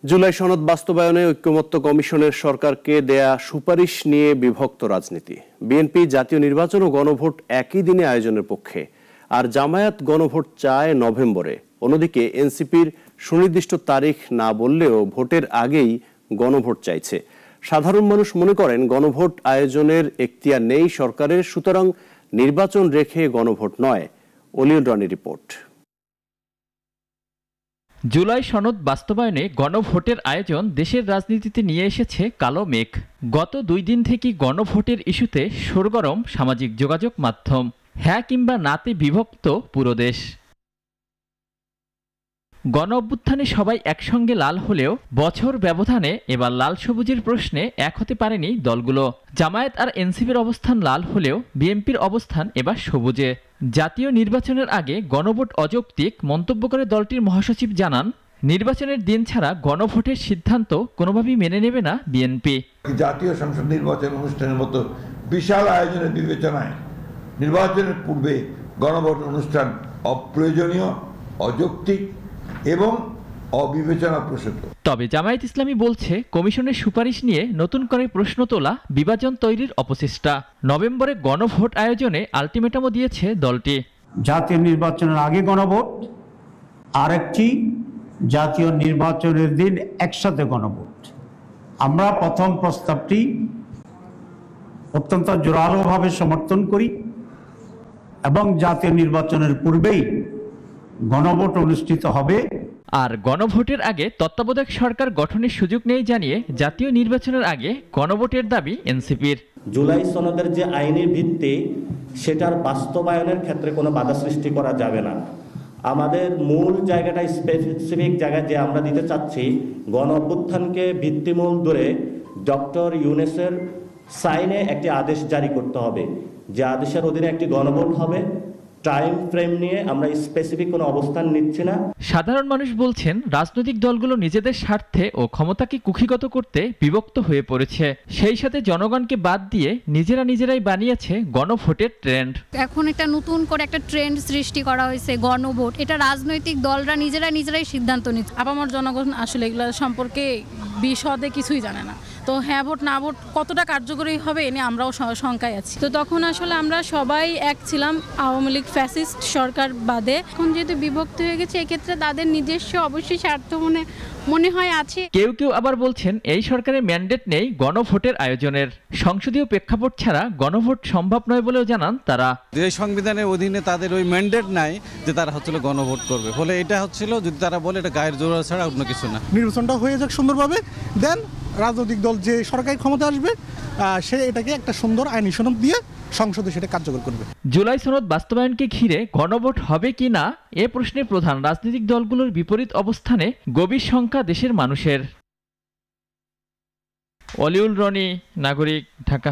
জুলাই সনদ বাস্তবায়নে ঐক্যমত্য কমিশনের সরকারকে দেয়া সুপারিশ নিয়ে বিভক্ত রাজনীতি। বিএনপি জাতীয় নির্বাচন ও গণভোট একই দিনে আয়োজনের পক্ষে, আর জামায়াত গণভোট চায় নভেম্বরে। অন্যদিকে এনসিপির সুনির্দিষ্ট তারিখ না বললেও ভোটের আগেই গণভোট চাইছে। সাধারণ মানুষ মনে করেন গণভোট আয়োজনের এখতিয়ার নেই সরকারের, সুতরাং নির্বাচন রেখে গণভোট নয়। অলিউল রানী রিপোর্ট। জুলাই সনদ বাস্তবায়নে গণভোটের আয়োজন দেশের রাজনীতিতে নিয়ে এসেছে কালো মেঘ। গত 2 দিন থেকে গণভোটের ইস্যুতে সরগরম সামাজিক যোগাযোগ মাধ্যম। হ্যাঁ কিংবা নাতে বিভক্ত পুরো দেশ। গণ অভ্যুত্থানে সবাই একসঙ্গে লাল হলেও বছর ব্যবধানে এবার লাল সবুজের প্রশ্নে এক হতে পারেনি দলগুলো। জামায়াত আর এনসিপির অবস্থান লাল হলেও বিএনপির অবস্থান এবার সবুজে। জাতীয় নির্বাচনের আগে গণভোট অযৌক্তিক মন্তব্য করে দলটির মহাসচিব জানান, নির্বাচনের দিন ছাড়া গণভোটের সিদ্ধান্ত কোনোভাবেই মেনে নেবে না বিএনপি। জাতীয় সংসদ নির্বাচন অনুষ্ঠানের মতো বিশাল আয়োজনের বিবেচনায় নির্বাচনের পূর্বে গণভোট অনুষ্ঠান অপ্রয়োজনীয়, অযৌক্তিক এবং অবিবেচনাপ্রসূত। তবে জামায়াত ইসলামী বলছে, কমিশনের সুপারিশ নিয়ে নতুন করে প্রশ্ন তোলা বিভাজন তৈরির অপচেষ্টা। নভেম্বরে গণভোট আয়োজনে আলটিমেটামও দিয়েছে দলটি। জাতীয় নির্বাচনের আগে গণভোট, আরেকটি জাতীয় নির্বাচনের দিন একসাথে গণভোট। আমরা প্রথম প্রস্তাবটি অত্যন্ত জোরালোভাবে সমর্থন করি এবং জাতীয় নির্বাচনের পূর্বেই গণভোট অনুষ্ঠিত হবে। আর গণভোটের আগে তত্ত্বাবধায়ক সরকার গঠনের সুযোগ নেই জানিয়ে জাতীয় নির্বাচনের আগে গণভোটের দাবি এনসিপির। জুলাই সনদের যে আইনি ভিত্তি, সেটার বাস্তবায়নের ক্ষেত্রে কোনো বাধা সৃষ্টি করা যাবে না। আমাদের মূল জায়গাটা স্পেসিফিক জায়গায় যে আমরা দিতে চাচ্ছি, গণ অভ্যুত্থানকে ভিত্তিমূল ধরে ডক্টর ইউনূসের সাইনে একটি আদেশ জারি করতে হবে, যে আদেশের অধীনে একটি গণভোট হবে। টাইম ফ্রেম নিয়ে আমরা স্পেসিফিক কোনো অবস্থান নিচ্ছি না। সাধারণ মানুষ বলছেন, রাজনৈতিক দলগুলো নিজেদের স্বার্থে ও ক্ষমতাকে কুক্ষিগত করতে বিভক্ত হয়ে পড়েছে। সেই সাথে জনগণকে বাদ দিয়ে নিজেরাই বানিয়েছে গণভোটের ট্রেন্ড। এখন একটা নতুন করে একটা ট্রেন্ড সৃষ্টি করা হয়েছে, গণভোট। এটা রাজনৈতিক দলরা নিজেরাই সিদ্ধান্ত নিচ্ছে। আপামর জনগণ আসলে এগুলো সম্পর্কে বিশদে কিছুই জানে না। তো হ্যাঁ ভোট না ভোট কতটা কার্যকরী হবে এ নিয়ে আমরাও শঙ্কায় আছি। তো তখন আসলে আমরা সবাই এক ছিলাম, আওয়ামী লীগ ফ্যাসিস্ট সরকার বাদে। এখন যেহেতু বিভক্ত হয়ে গেছে, এক্ষেত্রে তাদের নিজস্ব অবশ্যই স্বার্থ মনে হয় আছে। কেউ আবার বলছেন, এই সরকারের ম্যান্ডেট নেই গণভোটের আয়োজনের। সংসদীয় প্রেক্ষাপট ছাড়া গণভোট সম্ভব নয় বলেও জানান তারা। এই সংবিধানের অধীনে তাদের ওই ম্যান্ডেট নাই যে তারা হচ্ছিল গণভোট করবে। ফলে এটা হচ্ছিল, যদি তারা বলে এটা গায়ের জোর ছাড়া অন্য কিছু না। নির্বাচনটা হয়ে যাক সুন্দরভাবে, দেন রাজনৈতিক দল যে সরকারি ক্ষমতা আসবে সে এটাকে একটা সুন্দর আইনি সনদ দিয়ে সংসদে সেটা কার্যকর করবে। জুলাই সনদ বাস্তবায়নকে ঘিরে গণভোট হবে কি না এ প্রশ্নে প্রধান রাজনৈতিক দলগুলোর বিপরীত অবস্থানে গভীর শঙ্কা দেশের মানুষের। অলিউল রনি, নাগরিক, ঢাকা।